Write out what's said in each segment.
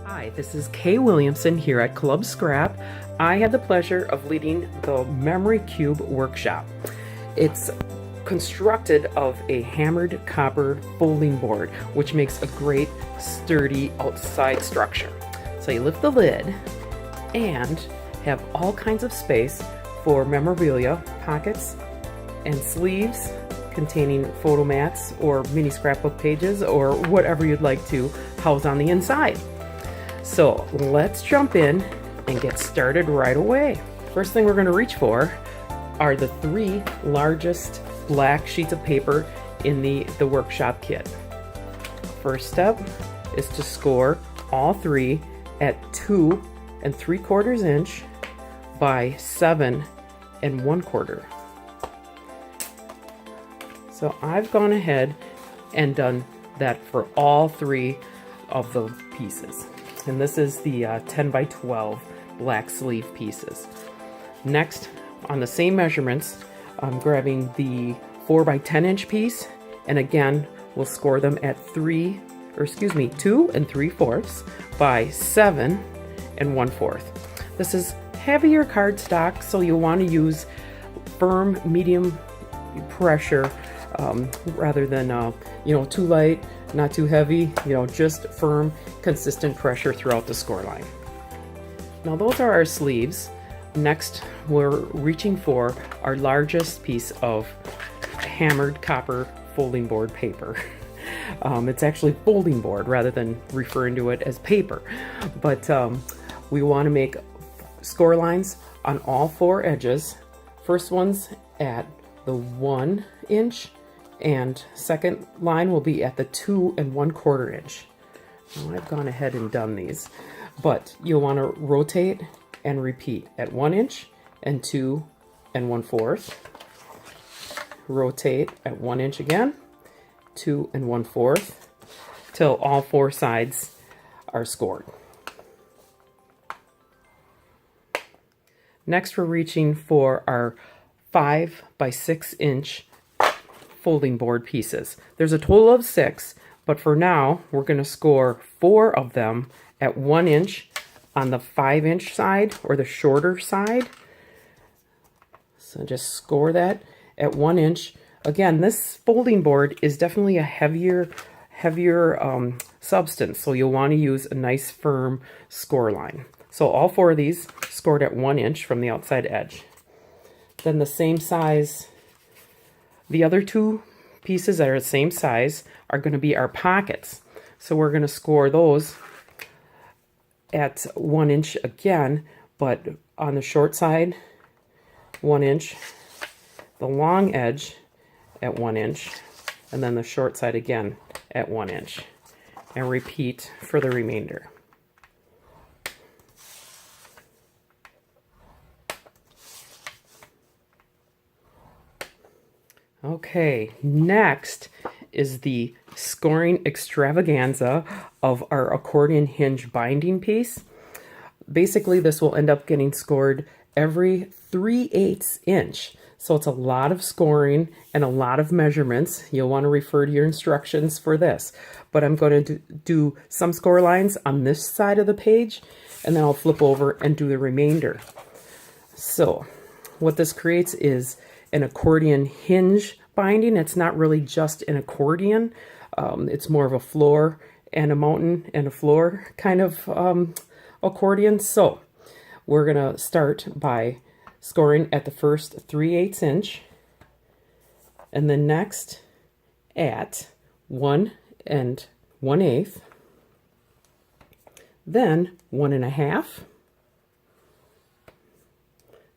Hi, this is Kay Williamson here at Club Scrap. I had the pleasure of leading the Memory Cube workshop. It's constructed of a hammered copper folding board, which makes a great sturdy outside structure. So you lift the lid and have all kinds of space for memorabilia, pockets, and sleeves containing photo mats or mini scrapbook pages or whatever you'd like to house on the inside. So let's jump in and get started right away. First thing we're going to reach for are the 3 largest black sheets of paper in the workshop kit. First step is to score all 3 at 2 3/4 inch by 7 1/4. So I've gone ahead and done that for all 3 of the pieces. And this is the 10 by 12 black sleeve pieces. Next, on the same measurements, I'm grabbing the 4 by 10 inch piece, and again, we'll score them at 2 3/4 by 7 1/4. This is heavier cardstock, so you'll want to use firm, medium pressure rather than too light, not too heavy, just firm, consistent pressure throughout the score line. Now those are our sleeves. Next, we're reaching for our largest piece of hammered copper folding board paper. It's actually folding board rather than referring to it as paper. But we want to make score lines on all 4 edges. First one's at the 1 inch, and second line will be at the 2 1/4 inch. Now, I've gone ahead and done these, but you'll want to rotate and repeat at 1 inch and 2 1/4. Rotate at 1 inch again, 2 1/4, till all 4 sides are scored. Next, we're reaching for our 5 by 6 inch folding board pieces. There's a total of 6, but for now we're going to score 4 of them at 1 inch on the 5 inch side or the shorter side. So just score that at 1 inch. Again, this folding board is definitely a heavier substance, so you'll want to use a nice firm score line. So all 4 of these scored at 1 inch from the outside edge. Then the same size, the other 2 pieces that are the same size are going to be our pockets. So we're going to score those at 1 inch again, but on the short side, 1 inch, the long edge at 1 inch, and then the short side again at 1 inch. And repeat for the remainder. Okay, next is the scoring extravaganza of our accordion hinge binding piece. Basically, this will end up getting scored every 3/8 inch. So it's a lot of scoring and a lot of measurements. You'll want to refer to your instructions for this. But I'm going to do some score lines on this side of the page, and then I'll flip over and do the remainder. So what this creates is an accordion hinge binding. It's not really just an accordion. It's more of a floor and a mountain and a floor kind of accordion. So we're going to start by scoring at the first 3/8 inch, and then next at 1 1/8, then 1 1/2,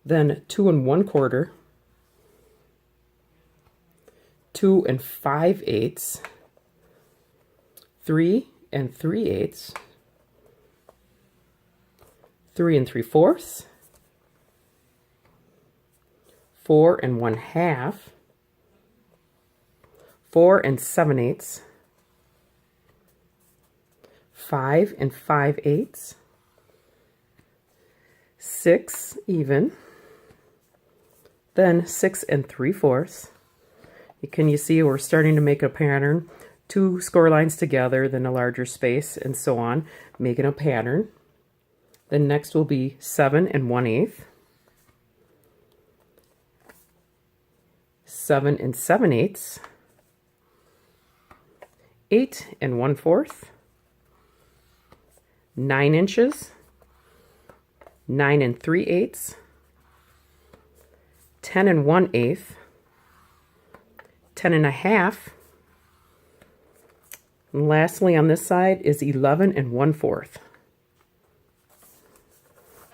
then 2 1/4, 2 5/8, 3 3/8, 3 3/4, 4 1/2, 4 7/8, 5 5/8, 6 even, then 6 3/4. You see we're starting to make a pattern. two score lines together, then a larger space, and so on, making a pattern. Then next will be 7 1/8, 7 7/8, 8 1/4, 9 inches, 9 3/8, 10 1/8, 10 1/2, and lastly on this side is 11 1/4.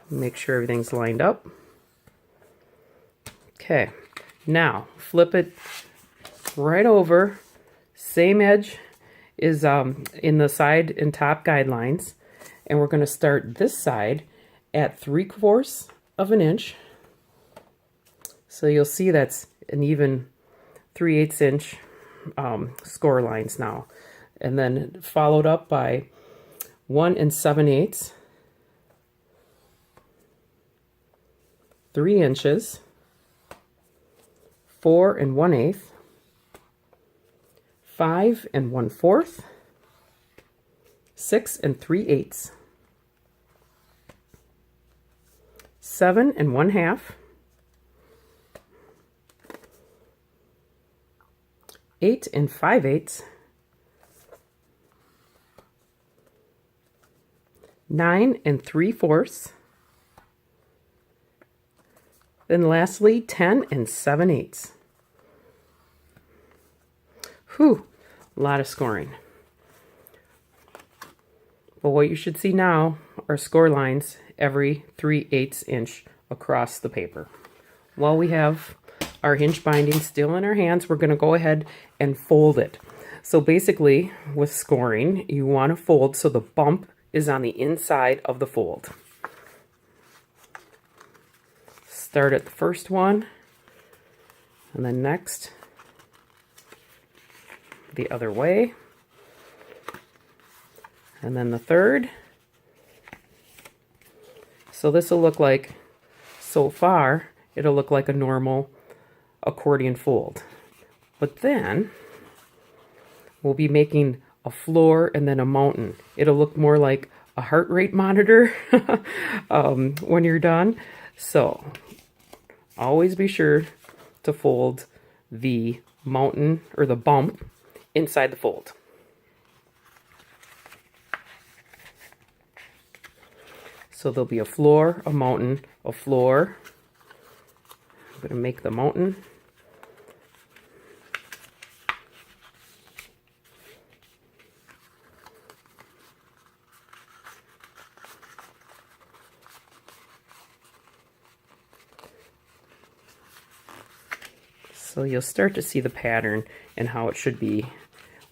Make sure everything's lined up. Okay, now flip it right over. Same edge is in the side and top guidelines, and we're going to start this side at 3/4 of an inch. So you'll see that's an even 3/8 inch score lines now, and then followed up by 1 7/8, 3 inches, 4 1/8, 5 1/4, 6 3/8, 7 1/2, 8 5/8, 9 3/4, then lastly 10 7/8. Whew, a lot of scoring. But what you should see now are score lines every 3/8 inch across the paper. While we have our hinge binding still in our hands, we're going to go ahead and fold it. So basically, with scoring, you want to fold so the bump is on the inside of the fold. Start at the first one, and then next the other way, and then the third. So this will look like, so far, it'll look like a normal accordion fold. But then we'll be making a floor and then a mountain. It'll look more like a heart rate monitor when you're done. So always be sure to fold the mountain or the bump inside the fold. So there'll be a floor, a mountain, a floor. I'm going to make the mountain. So you'll start to see the pattern and how it should be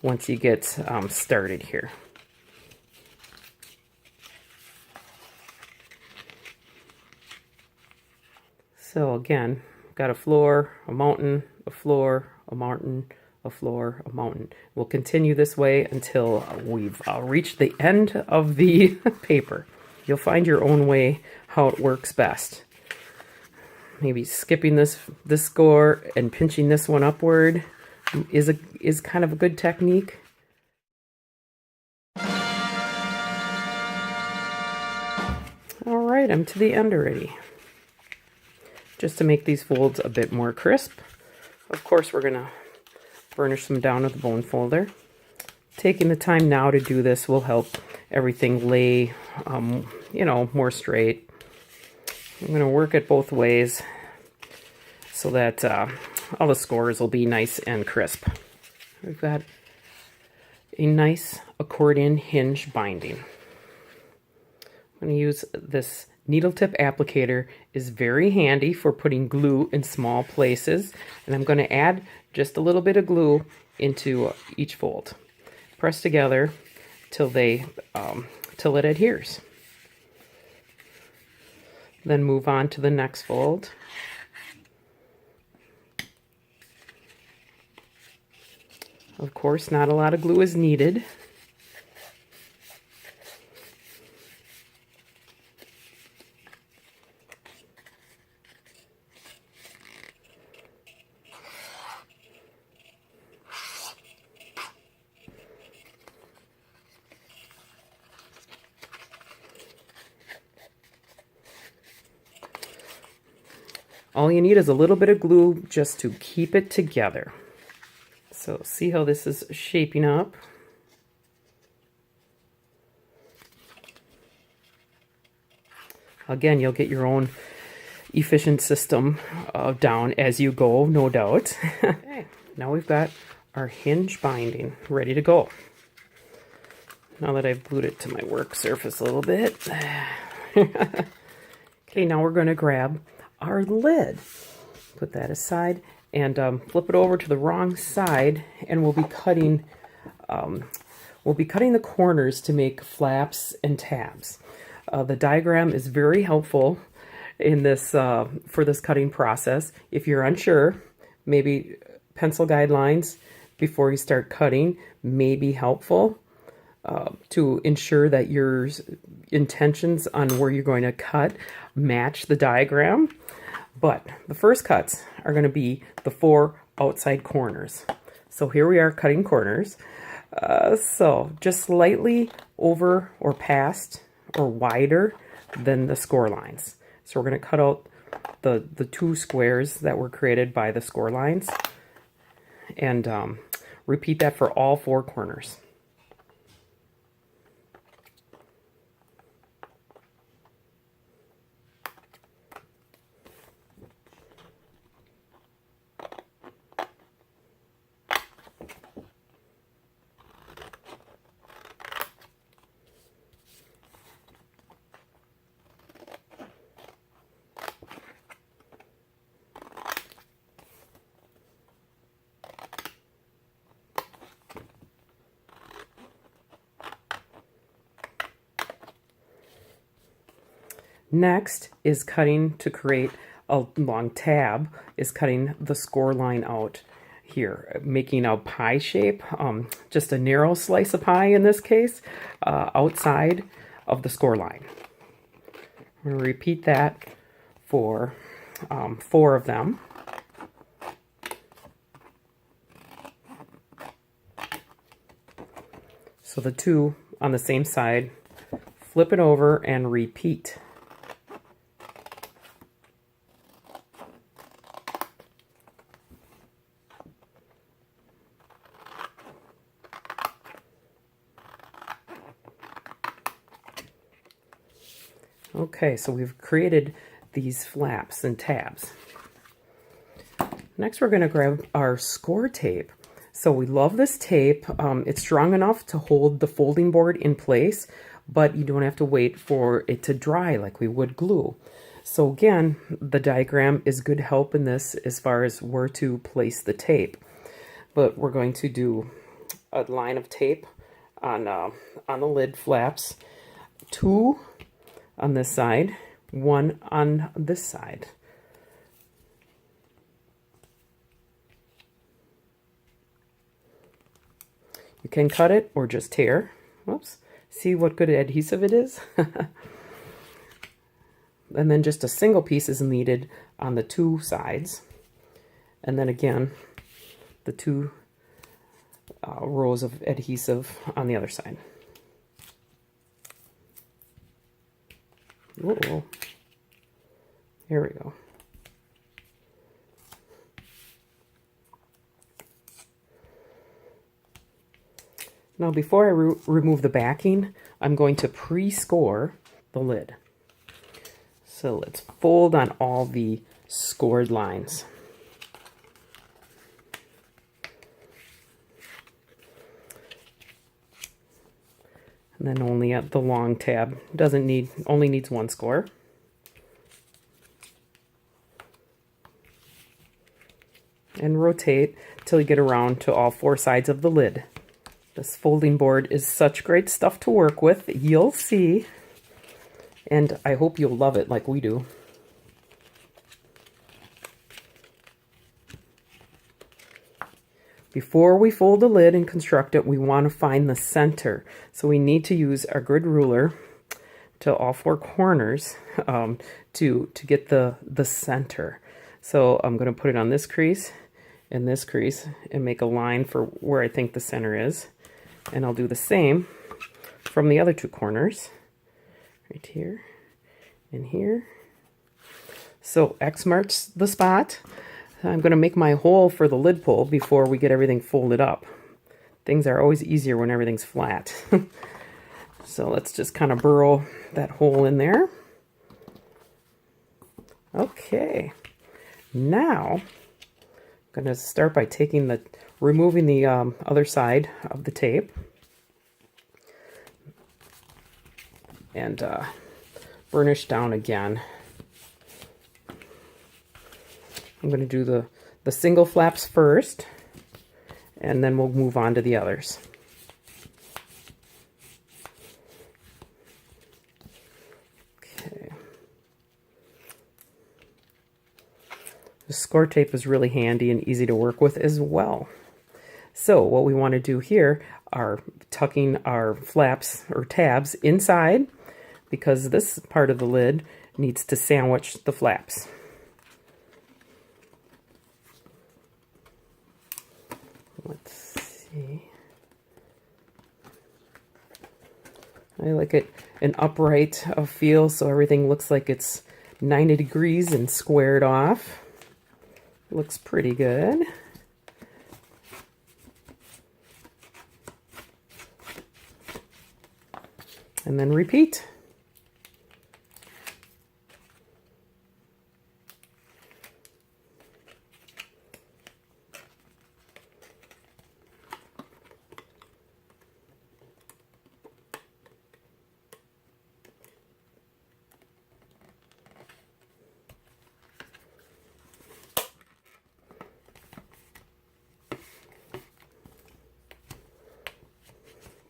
once you get started here. So again, got a floor, a mountain, a floor, a mountain, a floor, a mountain. We'll continue this way until we've reached the end of the paper. You'll find your own way how it works best. Maybe skipping this score and pinching this one upward is kind of a good technique. All right, I'm to the end already. Just to make these folds a bit more crisp, of course we're gonna burnish them down with a bone folder. Taking the time now to do this will help everything lay, more straight. I'm going to work it both ways so that all the scores will be nice and crisp. We've got a nice accordion hinge binding. I'm going to use this needle tip applicator. Is very handy for putting glue in small places, and I'm going to add just a little bit of glue into each fold. Press together till it adheres. Then move on to the next fold. Of course, not a lot of glue is needed. All you need is a little bit of glue just to keep it together. So see how this is shaping up? Again, you'll get your own efficient system down as you go, no doubt. Okay, now we've got our hinge binding ready to go. Now that I've glued it to my work surface a little bit. Okay, now we're going to grab our lid. Put that aside and flip it over to the wrong side, and we'll be cutting the corners to make flaps and tabs. The diagram is very helpful in this for this cutting process. If you're unsure, maybe pencil guidelines before you start cutting may be helpful to ensure that your intentions on where you're going to cut match the diagram. But the first cuts are going to be the 4 outside corners. So here we are cutting corners. So just slightly over or past or wider than the score lines. So we're going to cut out the 2 squares that were created by the score lines, and repeat that for all 4 corners. Next is cutting to create a long tab, is cutting the score line out here, making a pie shape, just a narrow slice of pie in this case, outside of the score line. I'm going to repeat that for 4 of them. So the 2 on the same side, flip it over and repeat. Okay, so we've created these flaps and tabs. Next, we're going to grab our score tape. So we love this tape. It's strong enough to hold the folding board in place, but you don't have to wait for it to dry like we would glue. So again, the diagram is good help in this as far as where to place the tape. But we're going to do a line of tape on the lid flaps, 2 on this side, 1 on this side. You can cut it or just tear. Whoops. See what good adhesive it is? And then just a single piece is needed on the 2 sides. And then again, the 2 rows of adhesive on the other side. Ooh. Here we go. Now before I remove the backing, I'm going to pre-score the lid. So let's fold on all the scored lines. And then only at the long tab, only needs 1 score. And rotate till you get around to all 4 sides of the lid. This folding board is such great stuff to work with, you'll see. And I hope you'll love it like we do. Before we fold the lid and construct it, we want to find the center. So we need to use our grid ruler to all 4 corners to get the center. So I'm going to put it on this crease and this crease and make a line for where I think the center is. And I'll do the same from the other 2 corners, right here and here. So X marks the spot. I'm going to make my hole for the lid pull before we get everything folded up. Things are always easier when everything's flat. So let's just kind of burrow that hole in there. Okay, now I'm going to start by removing the other side of the tape and burnish down again. I'm going to do the single flaps first, and then we'll move on to the others. Okay. The score tape is really handy and easy to work with as well. So what we want to do here are tucking our flaps or tabs inside, because this part of the lid needs to sandwich the flaps. Let's see. I like it an upright feel, so everything looks like it's 90 degrees and squared off. Looks pretty good. And then repeat.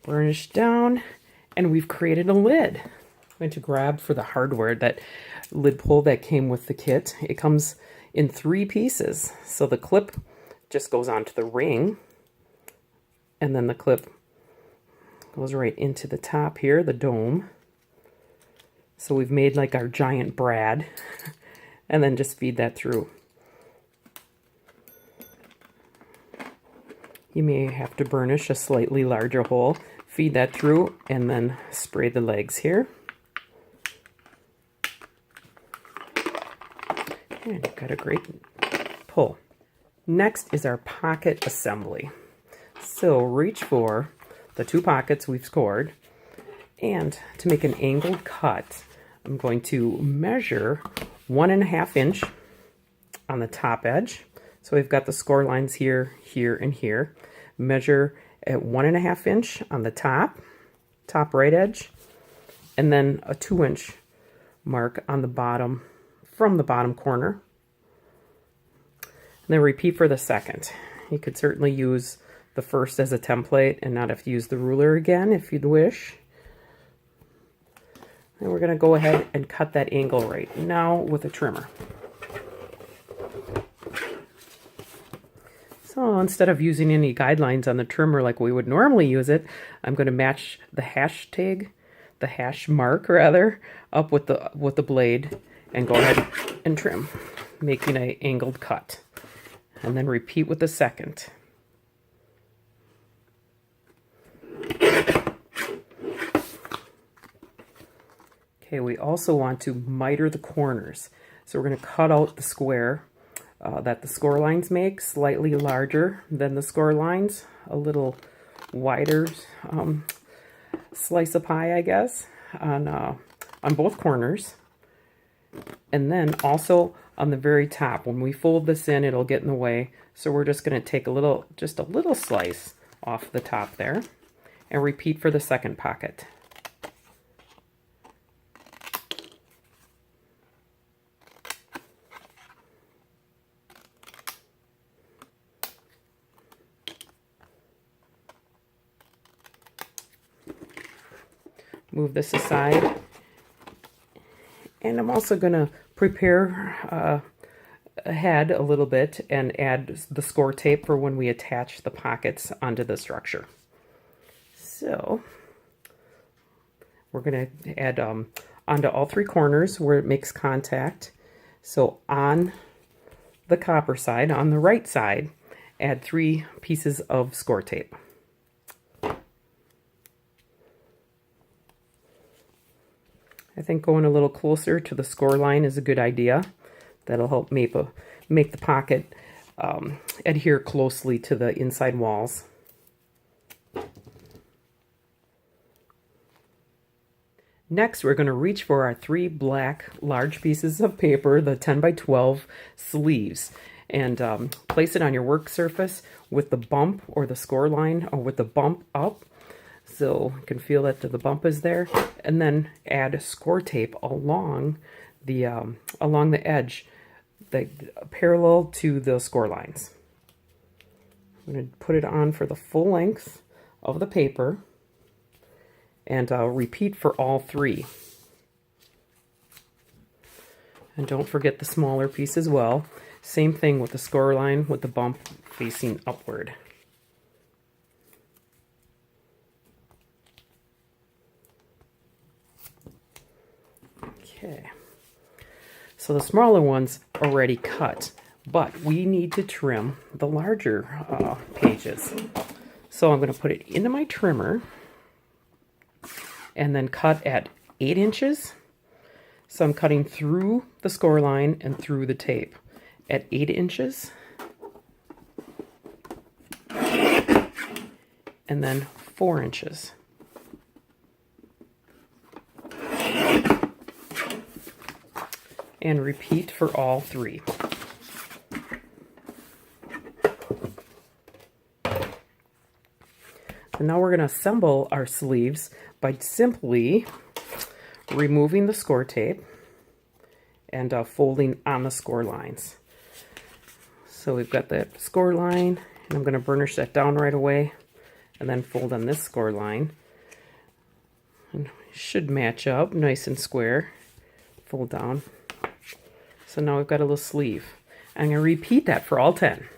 Burnish down, and we've created a lid. I'm going to grab for the hardware that lid pull that came with the kit. It comes in 3 pieces. So the clip just goes onto the ring, and then the clip goes right into the top here, the dome. So we've made like our giant brad, and then just feed that through. You may have to burnish a slightly larger hole, feed that through, and then spray the legs here. And you've got a great pull. Next is our pocket assembly. So reach for the 2 pockets we've scored, and to make an angled cut, I'm going to measure 1.5 inch on the top edge. So we've got the score lines here, here, and here. Measure at 1.5 inch on the top right edge, and then a 2 inch mark on the bottom, from the bottom corner. And then repeat for the second. You could certainly use the first as a template and not have to use the ruler again if you'd wish. And we're going to go ahead and cut that angle right now with a trimmer. So instead of using any guidelines on the trimmer like we would normally use it, I'm going to match the hash mark rather, up with the blade, and go ahead and trim, making an angled cut. And then repeat with the second. Okay, we also want to miter the corners. So we're going to cut out the square that the score lines make, slightly larger than the score lines, a little wider slice of pie, I guess, on both corners. And then also on the very top, when we fold this in, it'll get in the way. So we're just going to take just a little slice off the top there, and repeat for the second pocket. Move this aside, and I'm also going to prepare ahead a little bit and add the score tape for when we attach the pockets onto the structure. So we're going to add onto all 3 corners where it makes contact. So on the copper side, on the right side, add 3 pieces of score tape. I think going a little closer to the score line is a good idea. That'll help make the pocket adhere closely to the inside walls. Next, we're going to reach for our 3 black large pieces of paper, the 10 by 12 sleeves, and place it on your work surface with the bump or the score line, or with the bump up, so you can feel that the bump is there, and then add score tape along the edge, parallel to the score lines. I'm going to put it on for the full length of the paper, and I'll repeat for all 3. And don't forget the smaller piece as well. Same thing with the score line with the bump facing upward. Okay. So the smaller one's already cut, but we need to trim the larger pages. So I'm going to put it into my trimmer and then cut at 8 inches. So I'm cutting through the score line and through the tape at 8 inches. And then 4 inches. And repeat for all 3. So now we're going to assemble our sleeves by simply removing the score tape and folding on the score lines. So we've got that score line, and I'm going to burnish that down right away, and then fold on this score line. And it should match up nice and square. Fold down. So now we've got a little sleeve. I'm going to repeat that for all 10.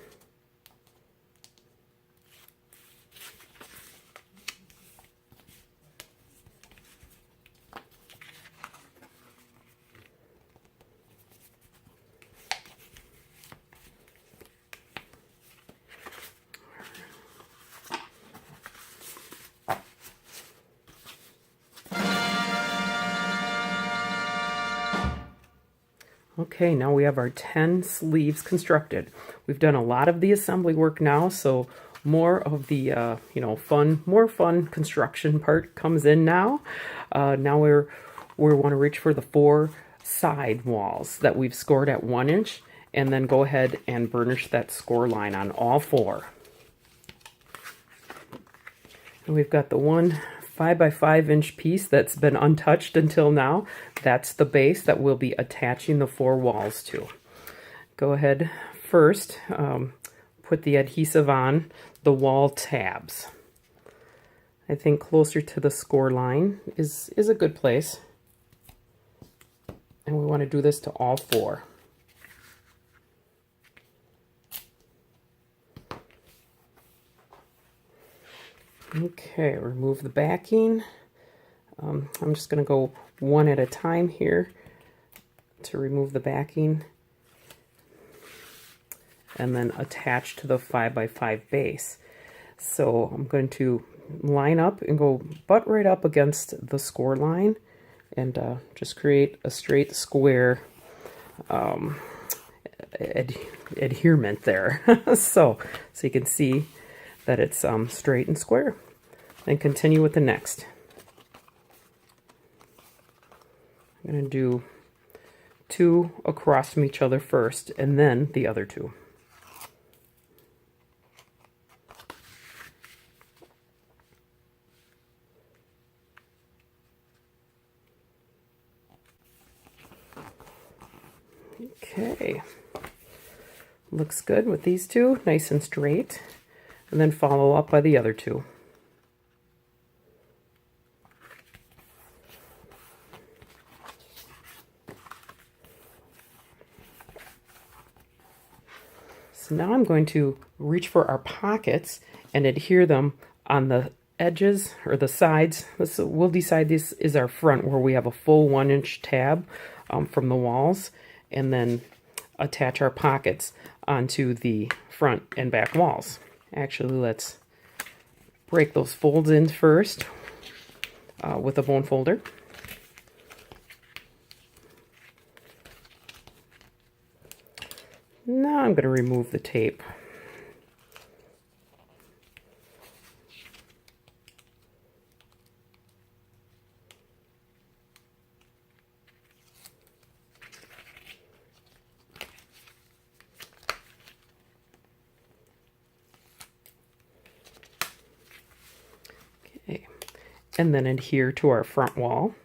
Okay, now we have our 10 sleeves constructed. We've done a lot of the assembly work now, so more of the more fun construction part comes in now. Now we want to reach for the 4 side walls that we've scored at 1 inch, and then go ahead and burnish that score line on all 4. And we've got the 1 5 by 5 inch piece that's been untouched until now. That's the base that we'll be attaching the 4 walls to. Go ahead first, put the adhesive on the wall tabs. I think closer to the score line is a good place. And we want to do this to all 4. Okay, remove the backing. I'm just going to go one at a time here to remove the backing, and then attach to the 5 by 5 base. So I'm going to line up and go butt right up against the score line, and just create a straight square adherement there. so you can see that it's straight and square. Then continue with the next. I'm going to do 2 across from each other first, and then the other 2. Okay, looks good with these 2, nice and straight, and then follow up by the other 2. So now I'm going to reach for our pockets and adhere them on the edges or the sides. We'll decide this is our front, where we have a full 1 inch tab from the walls, and then attach our pockets onto the front and back walls. Actually, let's break those folds in first with a bone folder. Now I'm going to remove the tape. Okay, and then adhere to our front wall.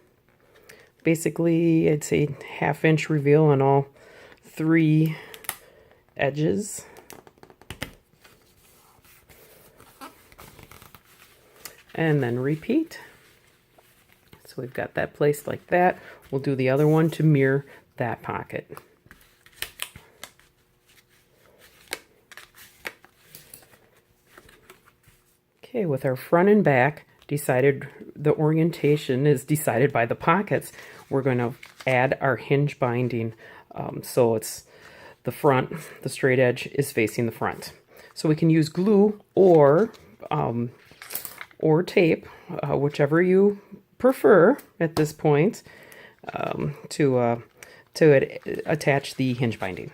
Basically, I'd say 1/2 inch reveal on all 3 edges. And then repeat. So we've got that placed like that. We'll do the other one to mirror that pocket. Okay, with our front and back decided, the orientation is decided by the pockets. We're going to add our hinge binding. So it's the front, the straight edge is facing the front. So we can use glue or tape, whichever you prefer at this point, to attach the hinge binding.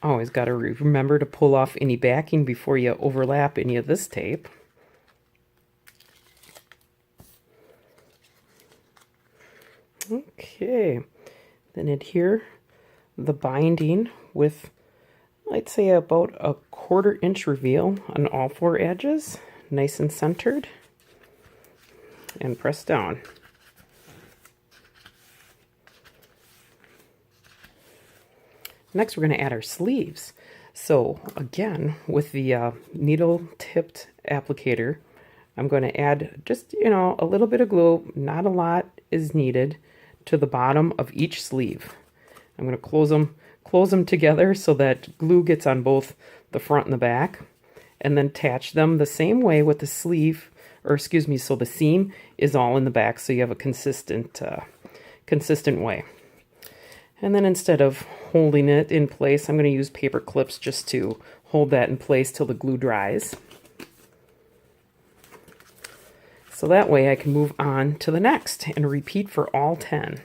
Always got to remember to pull off any backing before you overlap any of this tape. Okay, then adhere the binding with, I'd say, about a 1/4 inch reveal on all 4 edges, nice and centered, and press down. Next, we're going to add our sleeves. So again, with the needle-tipped applicator, I'm going to add just, a little bit of glue, not a lot is needed, to the bottom of each sleeve. I'm going to close them together so that glue gets on both the front and the back, and then attach them the same way with the sleeve, or excuse me, so the seam is all in the back, so you have a consistent way. And then instead of holding it in place, I'm going to use paper clips just to hold that in place till the glue dries. So that way I can move on to the next and repeat for all 10.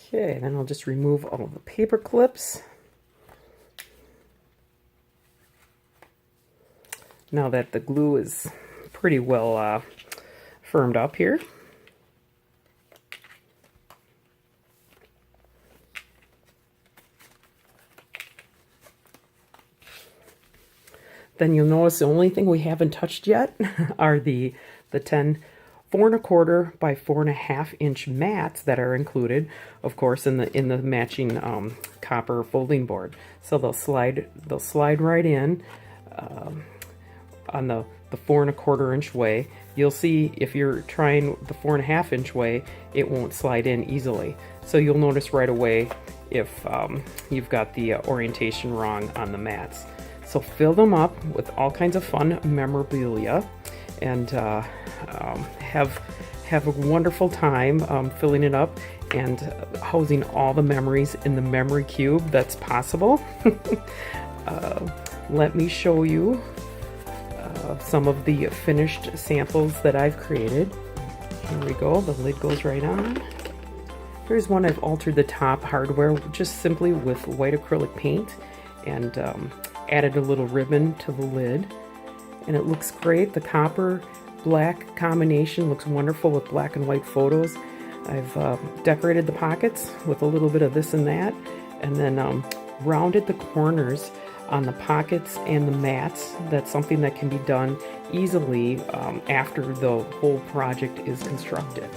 Okay, then I'll just remove all the paper clips. Now that the glue is pretty well firmed up here. Then you'll notice the only thing we haven't touched yet are the 10 4¼ by 4½ inch mats that are included, of course, in the matching copper folding board. So they'll slide right in on the 4¼ inch way. You'll see if you're trying the 4½ inch way, it won't slide in easily. So you'll notice right away if you've got the orientation wrong on the mats. So fill them up with all kinds of fun memorabilia, and have a wonderful time filling it up and housing all the memories in the memory cube that's possible. Let me show you some of the finished samples that I've created. Here we go, the lid goes right on. Here's one I've altered the top hardware just simply with white acrylic paint and added a little ribbon to the lid. And it looks great. The copper black combination looks wonderful with black and white photos. I've decorated the pockets with a little bit of this and that, and then rounded the corners on the pockets and the mats. That's something that can be done easily after the whole project is constructed.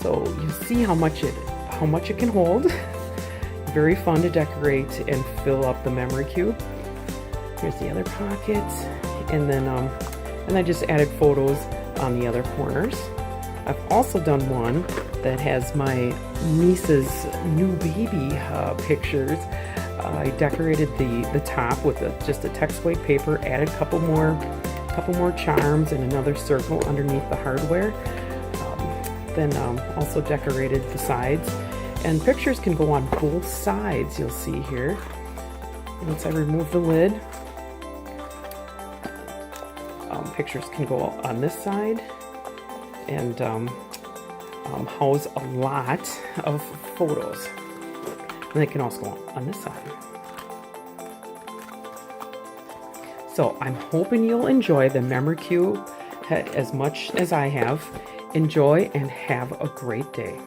So you see how much it can hold. Very fun to decorate and fill up the memory cube. Here's the other pockets, and then I just added photos on the other corners. I've also done one that has my niece's new baby pictures. I decorated the top with just a text weight paper, added a couple more charms and another circle underneath the hardware. Then also decorated the sides. And pictures can go on both sides, you'll see here. Once I remove the lid, pictures can go on this side and house a lot of photos. And they can also go on this side. So I'm hoping you'll enjoy the memory cube as much as I have. Enjoy and have a great day.